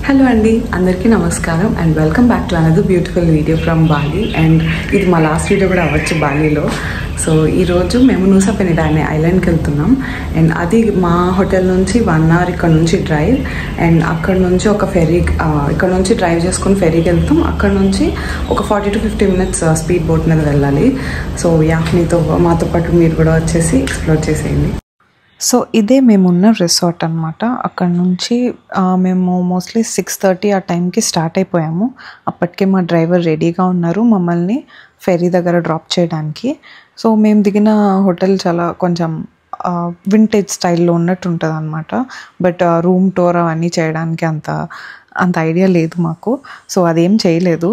Hello అండి, అందరికీ నమస్కారం and welcome back to another beautiful video from Bali. And ఇది మా లాస్ట్ వీడియో కూడా అవ్వచ్చు బాలీలో. సో ఈరోజు మేము నూసా పెనిడా అనే ఐలాండ్కి వెళ్తున్నాం. అండ్ అది మా హోటల్ నుంచి 1 hour ఇక్కడ నుంచి డ్రైవ్. అండ్ అక్కడ నుంచి ఒక ఫెరీ, ఇక్కడ నుంచి డ్రైవ్ చేసుకొని ఫెరీకి వెళ్తాం. అక్కడ నుంచి ఒక 40 to 50 minutes స్పీడ్ బోట్ మీద వెళ్ళాలి. సో మాతో పాటు మీరు కూడా వచ్చేసి ఎక్స్ప్లోర్ చేసేయండి. సో ఇదే మేమున్న రిసార్ట్ అనమాట. అక్కడ నుంచి మేము మోస్ట్లీ 6:30 ఆ టైంకి స్టార్ట్ అయిపోయాము. అప్పటికే మా డ్రైవర్ రెడీగా ఉన్నారు మమ్మల్ని ఫెరీ దగ్గర డ్రాప్ చేయడానికి. సో మేము దిగిన హోటల్ చాలా కొంచెం వింటేజ్ స్టైల్లో ఉన్నట్టు ఉంటుంది అనమాట. బట్ రూమ్ టూర్ అవన్నీ చేయడానికి అంత ఐడియా లేదు మాకు. సో అదేం చేయలేదు.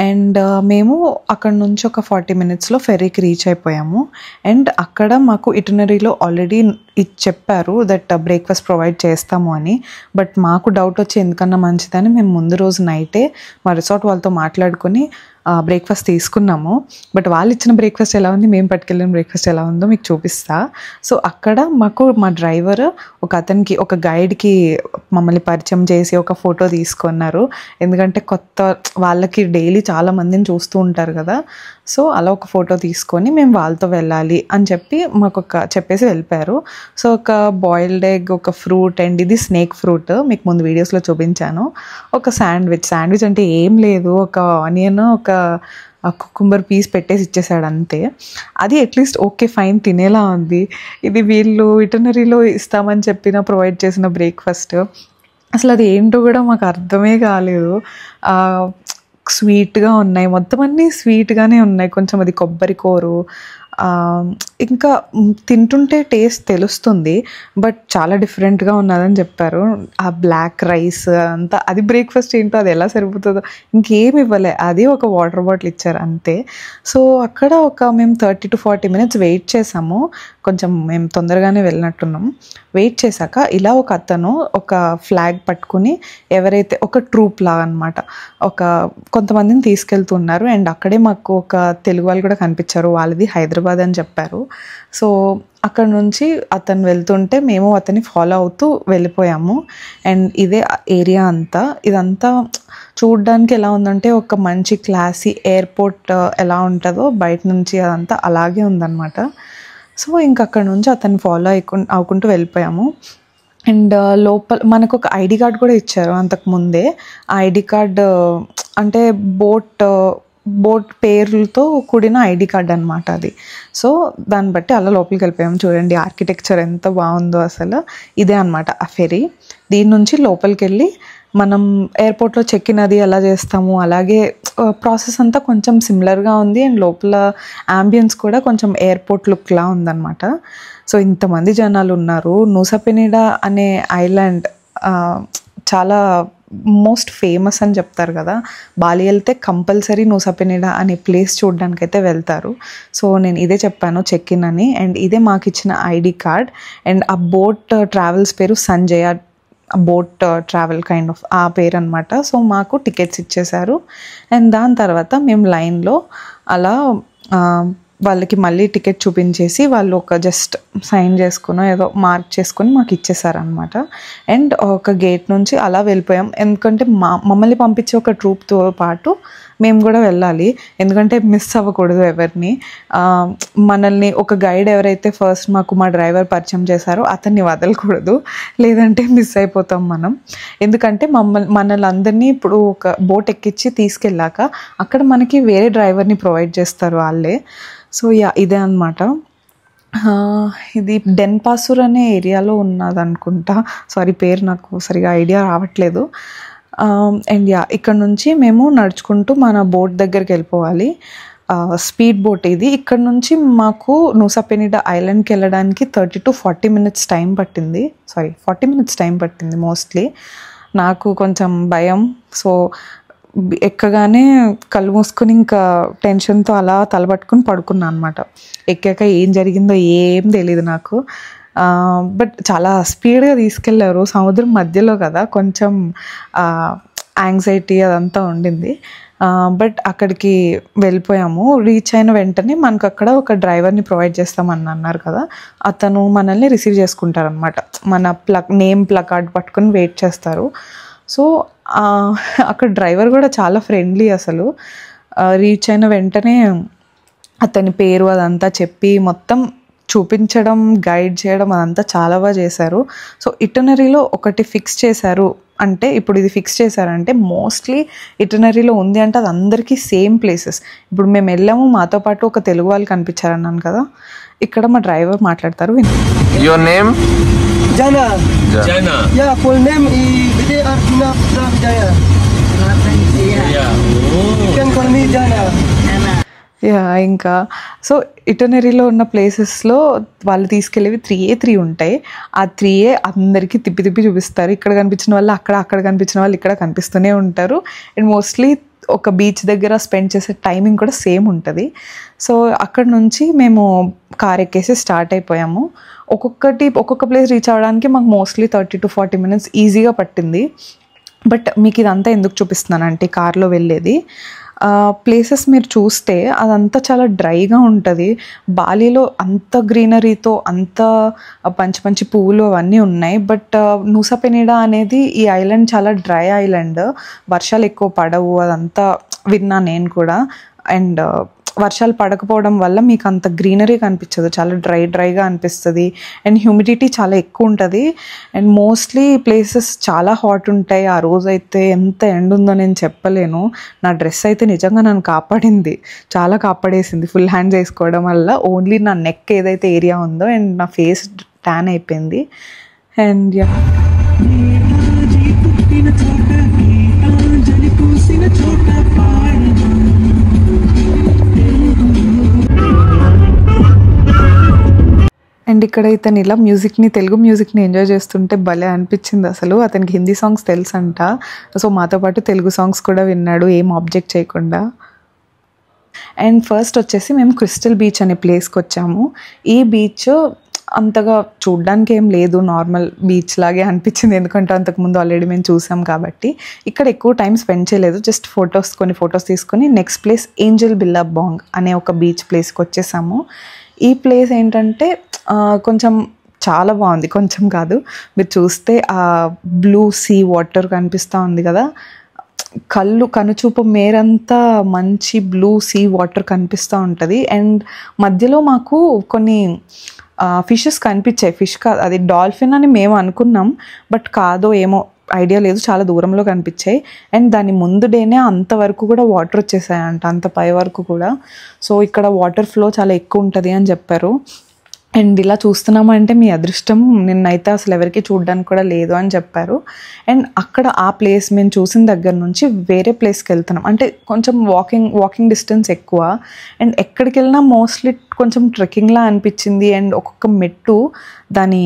అండ్ మేము అక్కడ నుంచి ఒక 40 minutesలో ఫెరీకి రీచ్ అయిపోయాము. అండ్ అక్కడ మాకు ఇటినరీలో ఆల్రెడీ చెప్పారు దట్ బ్రేక్ఫాస్ట్ ప్రొవైడ్ చేస్తాము అని. బట్ మాకు డౌట్ వచ్చి ఎందుకన్నా మంచిదని మేము ముందు రోజు నైటే మా రిసార్ట్ వాళ్ళతో మాట్లాడుకొని బ్రేక్ఫాస్ట్ తీసుకున్నాము. బట్ వాళ్ళు ఇచ్చిన బ్రేక్ఫాస్ట్ ఎలా ఉంది, మేము పట్టుకెళ్ళిన బ్రేక్ఫాస్ట్ ఎలా ఉందో మీకు చూపిస్తా. సో అక్కడ మాకు మా డ్రైవర్ ఒక గైడ్కి మమ్మల్ని పరిచయం చేసి ఒక ఫోటో తీసుకున్నారు. ఎందుకంటే కొత్త వాళ్ళకి డైలీ చాలా మందిని చూస్తూ ఉంటారు కదా. సో అలా ఒక ఫోటో తీసుకొని మేము వాళ్ళతో వెళ్ళాలి అని చెప్పేసి వెళ్ళిపోయారు. సో ఒక బాయిల్డ్ ఎగ్, ఒక ఫ్రూట్, అండ్ ఇది స్నేక్ ఫ్రూట్ మీకు ముందు వీడియోస్లో చూపించాను. ఒక శాండ్విచ్ అంటే ఏం లేదు, ఒక ఆనియన్, ఒక కుకుంబర్ పీస్ పెట్టేసి ఇచ్చేసాడు అంతే. అది అట్లీస్ట్ ఓకే ఫైన్ తినేలా ఉంది. ఇది వీళ్ళు ఇటనరీలో ఇస్తామని ప్రొవైడ్ చేసిన బ్రేక్ఫాస్ట్ అసలు అది ఏంటో కూడా మాకు అర్థమే కాలేదు. స్వీట్గా ఉన్నాయి, మొత్తం అన్నీ స్వీట్గానే ఉన్నాయి. కొంచెం అది కొబ్బరి కూరు, ఇంకా తింటుంటే టేస్ట్ తెలుస్తుంది, బట్ చాలా డిఫరెంట్గా ఉన్నదని చెప్పారు. ఆ బ్లాక్ రైస్ అంతా, అది బ్రేక్ఫాస్ట్ ఏంటో అది ఎలా సరిపోతుందో ఇంకేమి ఇవ్వలే. అది ఒక వాటర్ బాటిల్ ఇచ్చారు అంతే. సో అక్కడ మేము 30 to 40 minutes వెయిట్ చేసాము. కొంచెం మేము తొందరగానే వెళ్ళినట్టున్నాం. వెయిట్ చేశాక ఇలా ఒక అతను ఒక ఫ్లాగ్ పట్టుకుని, ఎవరైతే ఒక ట్రూప్ లాగా అనమాట, కొంతమందిని తీసుకెళ్తున్నారు. అండ్ అక్కడే మాకు ఒక తెలుగు వాళ్ళు కూడా కనిపించారు. వాళ్ళది హైదరాబాద్ అని చెప్పారు. సో అక్కడ నుంచి అతను వెళ్తుంటే మేము అతన్ని ఫాలో అవుతూ వెళ్ళిపోయాము. అండ్ ఇదే ఏరియా అంతా, ఇదంతా చూడడానికి ఎలా ఉందంటే ఒక మంచి క్లాసీ ఎయిర్పోర్ట్ ఎలా ఉంటుందో బయట నుంచి అదంతా అలాగే ఉందన్నమాట. సో ఇంకా అక్కడ నుంచి అతన్ని ఫాలో అవ్వకుంటూ వెళ్ళిపోయాము. అండ్ లోపల మనకు ఒక ఐడి కార్డ్ కూడా ఇచ్చారు అంతకుముందే. ఆ ఐడి కార్డ్ అంటే బోట్ పేర్లతో కూడిన ఐడి కార్డ్ అనమాట అది. సో దాన్ని బట్టి అలా లోపలికి వెళ్ళిపోయాము. చూడండి ఆర్కిటెక్చర్ ఎంత బాగుందో అసలు. ఇదే అనమాట ఆ ఫెరీ. దీని నుంచి లోపలికి వెళ్ళి మనం ఎయిర్పోర్ట్లో చెక్ ఇన్ అది ఎలా చేస్తాము అలాగే ప్రాసెస్ అంతా కొంచెం సిమిలర్గా ఉంది. అండ్ లోపల యాంబియన్స్ కూడా కొంచెం ఎయిర్పోర్ట్ లుక్లా ఉందన్నమాట. సో ఇంతమంది జనాలు ఉన్నారు. నూసా పెనిడా అనే ఐలాండ్ చాలా మోస్ట్ ఫేమస్ అని చెప్తారు కదా. బాలి వెళ్తే కంపల్సరీ నూసా పెనిడా అనే ప్లేస్ చూడడానికి అయితే వెళ్తారు. సో నేను ఇదే చెప్పాను చెక్ ఇన్ అని. అండ్ ఇదే మాకు ఇచ్చిన ఐడి కార్డ్. అండ్ ఆ బోట్ ట్రావెల్స్ పేరు Sanjaya boat travel kind of ఆ పేరు అనమాట. సో మాకు టికెట్స్ ఇచ్చేశారు. అండ్ దాని తర్వాత మేము లైన్లో అలా వాళ్ళకి మళ్ళీ టికెట్ చూపించేసి వాళ్ళు ఒక జస్ట్ సైన్ చేసుకుని ఏదో మార్క్ చేసుకొని మాకు ఇచ్చేసారనమాట. అండ్ ఒక గేట్ నుంచి అలా వెళ్ళిపోయాం. ఎందుకంటే మమ్మల్ని పంపించే ఒక ట్రూప్తో పాటు మేము కూడా వెళ్ళాలి. ఎందుకంటే మిస్ అవ్వకూడదు ఎవరిని. మనల్ని ఒక గైడ్ ఎవరైతే ఫస్ట్ మాకు మా డ్రైవర్ పరిచయం చేశారో అతన్ని వదలకూడదు, లేదంటే మిస్ అయిపోతాం మనం. ఎందుకంటే మనల్ని అందరినీ ఇప్పుడు ఒక బోట్ ఎక్కించి తీసుకెళ్ళాక అక్కడ మనకి వేరే డ్రైవర్ని ప్రొవైడ్ చేస్తారు వాళ్ళే. సో ఇదే అనమాట. ఇది డెన్పాసూర్ అనే ఏరియాలో ఉన్నదనుకుంటా. సారీ పేరు నాకు సరిగా ఐడియా రావట్లేదు. అండ్ ఇక్కడ నుంచి మేము నడుచుకుంటూ మన బోట్ దగ్గరికి వెళ్ళిపోవాలి. స్పీడ్ బోట్ ఇది. ఇక్కడ నుంచి మాకు నూసా పెనిడా ఐలాండ్కి వెళ్ళడానికి 30 to 40 minutes టైం పట్టింది. 40 minutes టైం పట్టింది మోస్ట్లీ. నాకు కొంచెం భయం. సో ఎక్కగానే కళ్ళు మూసుకొని ఇంకా టెన్షన్తో అలా తలపట్టుకుని పడుకున్నాను అనమాట. ఎక్కాక ఏం జరిగిందో ఏం తెలీదు నాకు. బట్ చాలా స్పీడ్గా తీసుకెళ్లారు. సముద్రం మధ్యలో కదా, కొంచెం యాంగ్జైటీ అదంతా ఉండింది. బట్ అక్కడికి వెళ్ళిపోయాము. రీచ్ అయిన వెంటనే మనకు అక్కడ ఒక డ్రైవర్ని ప్రొవైడ్ చేస్తామని అన్నారు కదా, అతను మనల్ని రిసీవ్ చేసుకుంటారనమాట. మన నేమ్ ప్లకార్డ్ పట్టుకొని వెయిట్ చేస్తారు. సో అక్కడ డ్రైవర్ కూడా చాలా ఫ్రెండ్లీ అసలు. రీచ్ అయిన వెంటనే అతని పేరు అదంతా చెప్పి మొత్తం చూపించడం, గైడ్ చేయడం అదంతా చాలా బాగా చేశారు. సో ఇటనరీలో ఒకటి ఫిక్స్ చేశారు అంటే, ఇప్పుడు ఇది ఫిక్స్ చేశారంటే మోస్ట్లీ ఇటనరీలో ఉంది అంటే అది అందరికీ సేమ్ ప్లేసెస్. ఇప్పుడు మేము వెళ్ళాము, మాతో పాటు ఒక తెలుగు వాళ్ళు కనిపించారన్నాను కదా, ఇక్కడ మా డ్రైవర్ మాట్లాడతారు. Your name? Jana. Jana. Yeah, full name is Vijay Arjuna Putra Vijaya. Yeah. You can call me Jana. ఇంకా సో ఇటనరీలో ఉన్న ప్లేసెస్లో వాళ్ళు తీసుకెళ్ళేవి 3 ఉంటాయి. ఆ 3 అందరికీ తిప్పి తిప్పి చూపిస్తారు. ఇక్కడ కనిపించిన వాళ్ళు అక్కడ కనిపించిన వాళ్ళు ఇక్కడ కనిపిస్తూనే ఉంటారు. అండ్ మోస్ట్లీ ఒక బీచ్ దగ్గర స్పెండ్ చేసే టైమింగ్ కూడా సేమ్ ఉంటుంది. సో అక్కడ నుంచి మేము కార్ ఎక్కేసి స్టార్ట్ అయిపోయాము. ఒక్కొక్క ప్లేస్ రీచ్ అవ్వడానికి మాకు మోస్ట్లీ 30 to 40 minutes ఈజీగా పట్టింది. బట్ మీకు ఇదంతా ఎందుకు చూపిస్తున్నానంటే, కార్లో వెళ్ళేది ప్లేసెస్ మీరు చూస్తే అదంతా చాలా డ్రైగా ఉంటుంది. బాలీలో అంత గ్రీనరీతో అంత మంచి పువ్వులు అవన్నీ ఉన్నాయి. బట్ నూసా పెనిడా అనేది ఈ ఐలాండ్ చాలా డ్రై ఐలాండ్, వర్షాలు ఎక్కువ పడవు అదంతా విన్నా నేను కూడా. అండ్ వర్షాలు పడకపోవడం వల్ల మీకు అంత గ్రీనరీ కనిపించదు, చాలా డ్రైగా అనిపిస్తుంది. అండ్ హ్యూమిడిటీ చాలా ఎక్కువ ఉంటుంది. అండ్ మోస్ట్లీ ప్లేసెస్ చాలా హాట్ ఉంటాయి. ఆ రోజు అయితే ఎంత ఎండ ఉందో నేను చెప్పలేను. నా డ్రెస్ అయితే నిజంగా నన్ను కాపాడింది, చాలా కాపాడేసింది. ఫుల్ హ్యాండ్స్ వేసుకోవడం వల్ల ఓన్లీ నా నెక్ ఏదైతే ఏరియా ఉందో అండ్ నా ఫేస్ ట్యాన్ అయిపోయింది. అండ్ అండ్ ఇక్కడ ఇతను ఇలా తెలుగు మ్యూజిక్ని ఎంజాయ్ చేస్తుంటే భలే అనిపించింది అసలు. అతనికి హిందీ సాంగ్స్ తెలుసు అంట. సో మాతో పాటు తెలుగు సాంగ్స్ కూడా విన్నాడు ఏం ఆబ్జెక్ట్ చేయకుండా. అండ్ ఫస్ట్ వచ్చేసి మేము క్రిస్టల్ బీచ్ అనే ప్లేస్కి వచ్చాము. ఈ బీచ్ అంతగా చూడ్డానికి ఏం లేదు, నార్మల్ బీచ్ లాగే అనిపించింది. ఎందుకంటే అంతకుముందు ఆల్రెడీ మేము చూసాం కాబట్టి. ఇక్కడ ఎక్కువ టైం స్పెండ్ చేయలేదు, జస్ట్ కొన్ని ఫొటోస్ తీసుకొని నెక్స్ట్ ప్లేస్ ఏంజల్ బిల్లాబాంగ్ అనే ఒక బీచ్ ప్లేస్కి వచ్చేసాము. ఈ ప్లేస్ ఏంటంటే కొంచెం చాలా బాగుంది, కొంచెం కాదు, మీరు చూస్తే ఆ బ్లూ సీ వాటర్ కనిపిస్తూ ఉంది కదా, కనుచూపు మేరంతా మంచి బ్లూ సీ వాటర్ కనిపిస్తూ ఉంటుంది. అండ్ మధ్యలో మాకు కొన్ని ఫిషెస్ కనిపించాయి. ఫిష్ కాదు, అది డాల్ఫిన్ అని మేము అనుకున్నాం, బట్ కాదో ఏమో ఐడియా లేదు, చాలా దూరంలో కనిపించాయి. అండ్ దాని ముందు డేనే అంతవరకు కూడా వాటర్ వచ్చేసాయంట, అంత పై వరకు కూడా. సో ఇక్కడ వాటర్ ఫ్లో చాలా ఎక్కువ ఉంటుంది అని చెప్పారు. అండ్ ఇలా చూస్తున్నామంటే మీ అదృష్టం, నిన్నైతే అసలు ఎవరికి చూడడానికి కూడా లేదు అని చెప్పారు. అండ్ అక్కడ ఆ ప్లేస్ మేము చూసిన దగ్గర నుంచి వేరే ప్లేస్కి వెళ్తున్నాం, అంటే కొంచెం వాకింగ్ డిస్టెన్స్ ఎక్కువ. అండ్ ఎక్కడికి వెళ్ళినా మోస్ట్లీ కొంచెం ట్రెక్కింగ్లా అనిపించింది. అండ్ ఒక్కొక్క మెట్టు దాని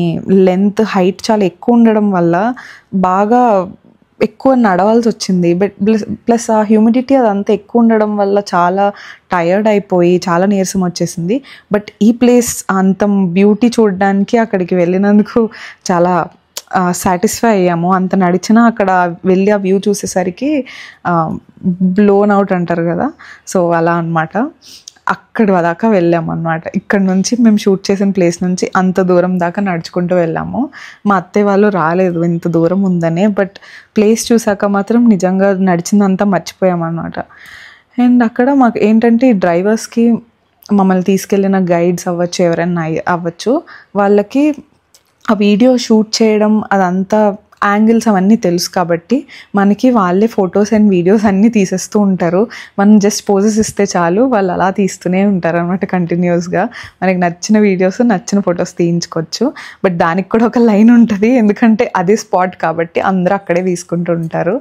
లెంత్ హైట్ చాలా ఎక్కువ ఉండడం వల్ల బాగా ఎక్కువ నడవాల్సి వచ్చింది. బట్ ప్లస్ ఆ హ్యూమిడిటీ అదంతా ఎక్కువ ఉండడం వల్ల చాలా టయర్డ్ అయిపోయి చాలా నీరసం వచ్చేసింది. బట్ ఈ ప్లేస్ అంత బ్యూటీ చూడడానికి అక్కడికి వెళ్ళినందుకు చాలా సాటిస్ఫై అయ్యాము. అంత నడిచినా అక్కడ వెళ్ళి ఆ వ్యూ చూసేసరికి బ్లోన్ అవుట్ అంటారు కదా, సో అలా అన్నమాట. అక్కడి దాకా వెళ్ళాము అన్నమాట. ఇక్కడ నుంచి మేము షూట్ చేసిన ప్లేస్ నుంచి అంత దూరం దాకా నడుచుకుంటూ వెళ్ళాము. మా అత్తయ్య వాళ్ళు రాలేదు ఇంత దూరం ఉందనే, బట్ ప్లేస్ చూసాక మాత్రం నిజంగా నడిచిందంతా మర్చిపోయామన్నమాట. అండ్ అక్కడ మాకు ఏంటంటే ఈ డ్రైవర్స్కి మమ్మల్ని తీసుకెళ్ళిన గైడ్స్ అవ్వచ్చు, ఎవరైనా అవ్వచ్చు, వాళ్ళకి ఆ వీడియో షూట్ చేయడం అదంతా యాంగిల్స్ అవన్నీ తెలుసు కాబట్టి మనకి వాళ్ళే ఫొటోస్ అండ్ వీడియోస్ అన్నీ తీసేస్తూ ఉంటారు. మనం జస్ట్ పోజెస్ ఇస్తే చాలు, వాళ్ళు అలా తీస్తూనే ఉంటారు అనమాట కంటిన్యూస్గా. మనకి నచ్చిన వీడియోస్ నచ్చిన ఫొటోస్ తీయించుకోవచ్చు. బట్ దానికి కూడా ఒక లైన్ ఉంటుంది, ఎందుకంటే అదే స్పాట్ కాబట్టి అందరూ అక్కడే తీసుకుంటూ ఉంటారు.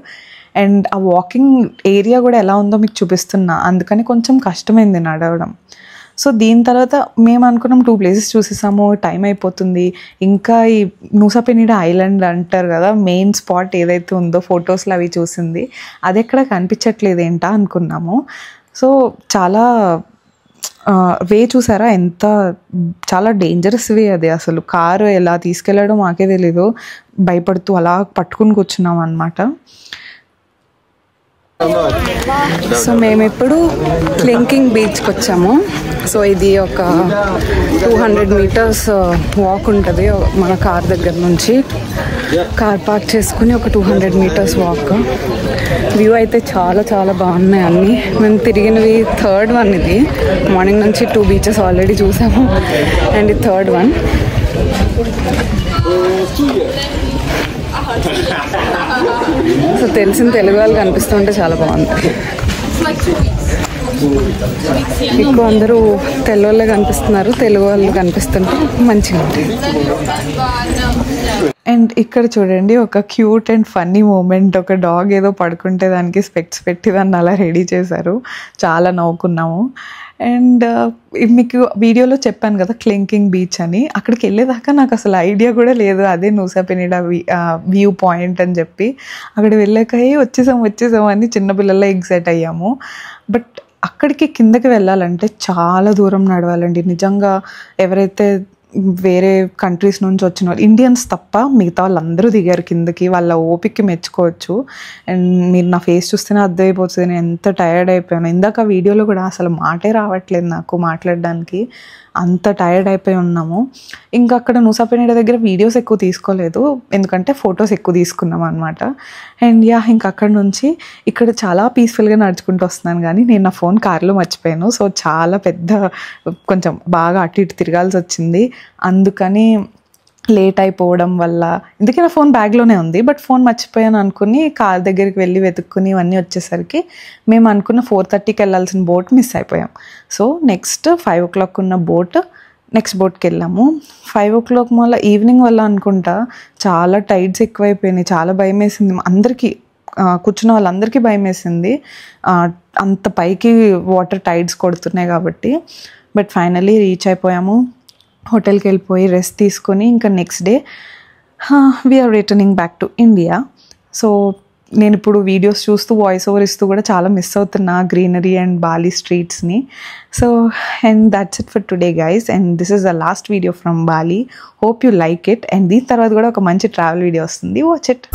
అండ్ ఆ వాకింగ్ ఏరియా కూడా ఎలా ఉందో మీకు చూపిస్తున్నా, అందుకని కొంచెం కష్టమైంది నడవడం. సో దీని తర్వాత మేము అనుకున్నాం 2 places చూసేసాము, టైం అయిపోతుంది. ఇంకా ఈ నూసా పెనిడా ఐలాండ్ అంటారు కదా, మెయిన్ స్పాట్ ఏదైతే ఉందో ఫొటోస్లో అవి చూసింది, అది ఎక్కడ కనిపించట్లేదు ఏంటా అనుకున్నాము. సో చాలా వే చూసారా, చాలా డేంజరస్ వే అది. అసలు కారు ఎలా తీసుకెళ్ళడం మాకే తెలీదు, భయపడుతూ అలా పట్టుకుని కూర్చున్నాం అన్నమాట. సో మేము ఇప్పుడు క్లింకింగ్ బీచ్కి వచ్చాము. సో ఇది ఒక 200 meters వాక్ ఉంటుంది మన కార్ దగ్గర నుంచి. కార్ పార్క్ చేసుకుని ఒక 200 మీటర్స్ వాక్. వ్యూ అయితే చాలా చాలా బాగున్నాయి అన్నీ. మేము తిరిగినవి థర్డ్ వన్ ఇది. మార్నింగ్ నుంచి 2 బీచెస్ ఆల్రెడీ చూసాము అండ్ ఇది థర్డ్ వన్. సో తెలిసిన తెలుగు వాళ్ళు కనిపిస్తుంటే చాలా బాగుంది. ఎక్కువ అందరూ తెల్లవాళ్ళే కనిపిస్తున్నారు, తెలుగు వాళ్ళు కనిపిస్తుంటే మంచిగా ఉంటుంది. అండ్ ఇక్కడ చూడండి ఒక క్యూట్ అండ్ ఫన్నీ మూమెంట్. ఒక డాగ్ ఏదో పడుకుంటే దానికి స్పెక్ట్స్ పెట్టి దాన్ని అలా రెడీ చేశారు. చాలా నవ్వుకున్నాము. అండ్ మీకు వీడియోలో చెప్పాను కదా క్లింకింగ్ బీచ్ అని. అక్కడికి వెళ్ళేదాకా నాకు అసలు ఐడియా కూడా లేదు అదే నూసా పెనిడా వ్యూ పాయింట్ అని చెప్పి. అక్కడ వెళ్ళాక వచ్చేసాం అని చిన్నపిల్లల్లో ఎగ్జైట్ అయ్యాము. బట్ అక్కడికి కిందకి వెళ్ళాలంటే చాలా దూరం నడవాలండి. నిజంగా ఎవరైతే వేరే కంట్రీస్ నుంచి వచ్చిన వాళ్ళు, ఇండియన్స్ తప్ప మిగతా వాళ్ళందరూ దిగారు కిందకి. వాళ్ళ ఓపికకి మెచ్చుకోవచ్చు. అండ్ మీరు నా ఫేస్ చూస్తేనే అర్థమైపోతుంది నేను ఎంత టైర్డ్ అయిపోయాను. ఇందాక వీడియోలో కూడా అసలు మాటే రావట్లేదు నాకు మాట్లాడడానికి, అంత టైర్డ్ అయిపోయి ఉన్నాము. ఇంకా అక్కడ నూసా పెనిడా దగ్గర వీడియోస్ ఎక్కువ తీసుకోలేదు, ఎందుకంటే ఫొటోస్ ఎక్కువ తీసుకున్నాం అనమాట. అండ్ ఇంకా అక్కడ నుంచి ఇక్కడ చాలా పీస్ఫుల్గా నడుచుకుంటూ వస్తున్నాను, కానీ నేను నా ఫోన్ కార్లో మర్చిపోయాను. సో చాలా పెద్ద కొంచెం బాగా అటు ఇటు తిరగాల్సి వచ్చింది. అందుకని లేట్ అయిపోవడం వల్ల, ఇందుకే నా ఫోన్ బ్యాగ్లోనే ఉంది, బట్ ఫోన్ మర్చిపోయాను అనుకుని కార్ దగ్గరికి వెళ్ళి వెతుక్కుని ఇవన్నీ వచ్చేసరికి మేము అనుకున్న 4:30కి వెళ్ళాల్సిన బోట్ మిస్ అయిపోయాం. సో నెక్స్ట్ 5 o'clock ఉన్న నెక్స్ట్ బోట్కి వెళ్ళాము. 5 o'clock మళ్ళీ ఈవినింగ్ వల్ల అనుకుంటా చాలా టైడ్స్ ఎక్కువైపోయినాయి. చాలా భయం వేసింది అందరికీ, కూర్చున్న వాళ్ళందరికీ భయం వేసింది. అంత పైకి వాటర్ టైడ్స్ కొడుతున్నాయి కాబట్టి. బట్ ఫైనలీ రీచ్ అయిపోయాము. హోటల్కి వెళ్ళిపోయి రెస్ట్ తీసుకొని ఇంకా next day we are returning back to India. So నేను ఇప్పుడు వీడియోస్ చూస్తూ వాయిస్ ఓవర్ ఇస్తూ కూడా చాలా మిస్ అవుతున్నా గ్రీనరీ అండ్ బాలి స్ట్రీట్స్ని. So and that's it for today guys, and this is the last video from Bali. Hope you like it. And దీని తర్వాత కూడా ఒక మంచి ట్రావెల్ వీడియో వస్తుంది, వాచ్ ఇట్.